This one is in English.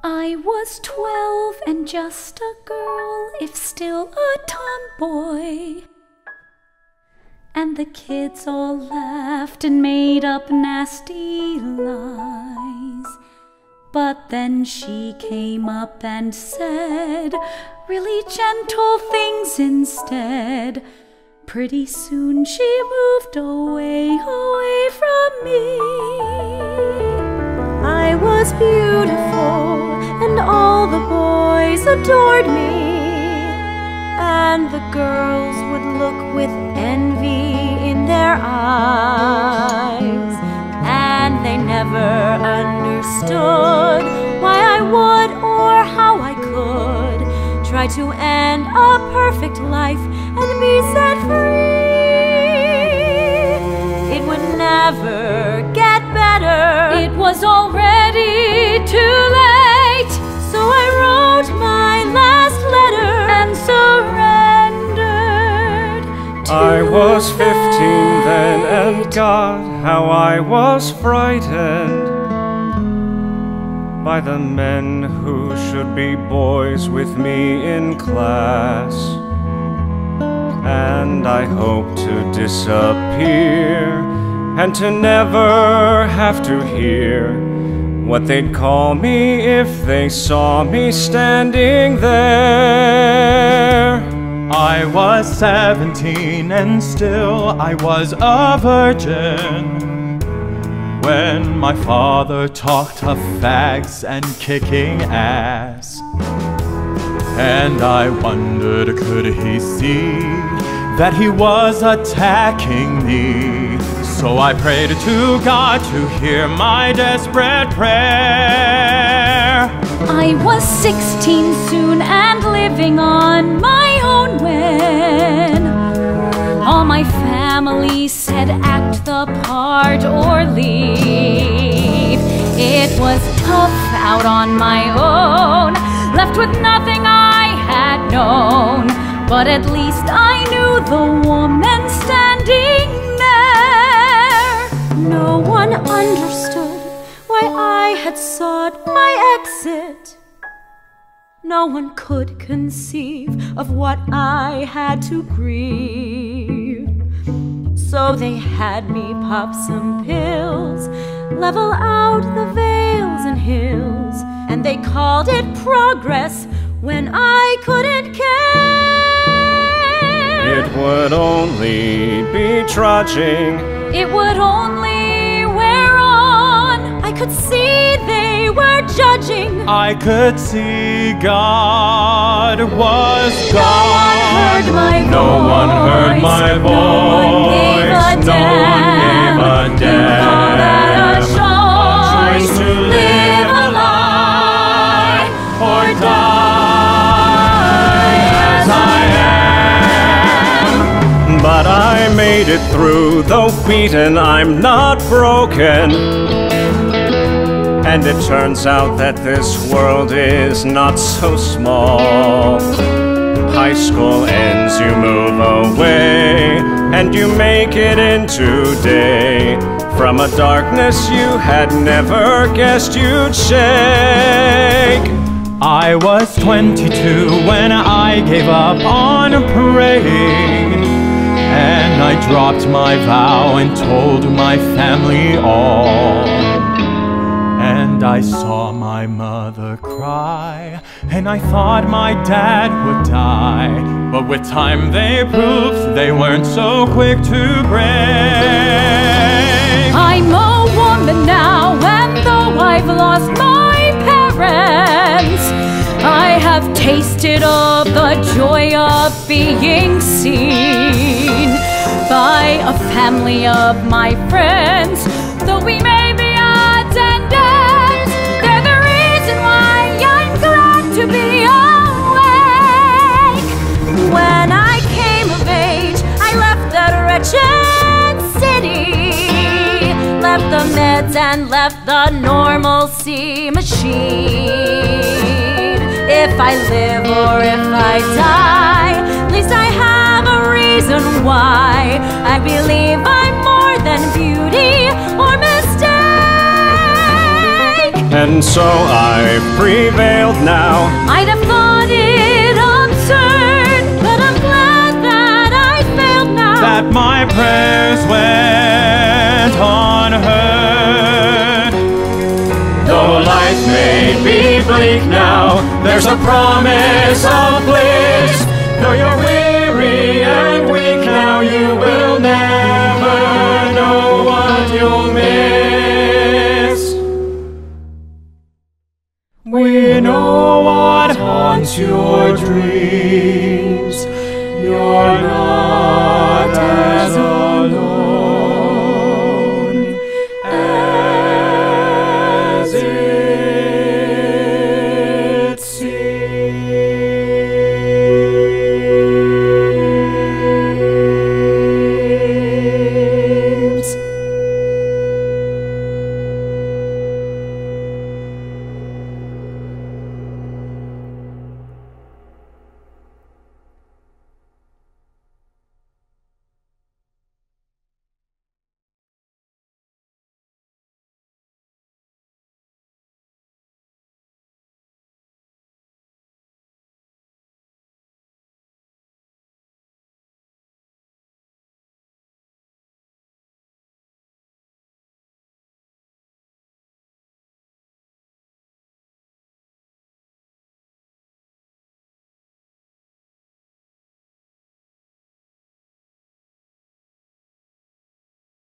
I was 12 and just a girl, if still a tomboy. And the kids all laughed and made up nasty lies. But then she came up and said really gentle things instead. Pretty soon she moved away from me. I was beautiful and all the boys adored me, and the girls would look with envy in their eyes, and they never understood why I would or how I could try to end a perfect life and be set free. It would never get better. It was already too late. So I wrote my last letter and surrendered to I was 15 then, and God, how I was frightened by the men who should be boys with me in class. And I hoped to disappear and to never have to hear what they'd call me if they saw me standing there. I was 17 and still I was a virgin when my father talked of fags and kicking ass. And I wondered, could he see that he was attacking me? So I prayed to God to hear my desperate prayer. I was 16 soon and living on my own when all my family said act the part or leave. It was tough out on my own, left with nothing I had known, but at least I knew the woman standing there. No one understood why I had sought my exit. No one could conceive of what I had to grieve. So they had me pop some pills, level out the vales and hills, and they called it progress when I couldn't care. It would only be trudging. It would only wear on. I could see they were judging. I could see God was No one heard gone. my voice. No one heard my No one gave a voice. No one gave a damn. Call that a choice to live a lie or die as I am. But I made it through, though beaten, I'm not broken. And it turns out that this world is not so small. High school ends, you move away, and you make it in today from a darkness you had never guessed you'd shake. I was 22 when I gave up on praying, and I dropped my vow and told my family all. And I saw my mother cry, and I thought my dad would die. But with time they proved they weren't so quick to break. I'm a woman now, and though I've lost my parents, I have tasted of the joy of being seen by a family of my friends. Though we may be odds and ends, they're the reason why I'm glad to be awake. When I came of age, I left that wretched city, left the meds and left the normalcy machine. if I live or if I die, at least I have a reason why. I believe I'm more than beauty or mistake. And so I've prevailed now. I'd have thought it absurd, but I'm glad that I failed now. That my prayers went unheard. Though life may be bleak now, there's a promise of bliss. Though you're weary and weak now, you will never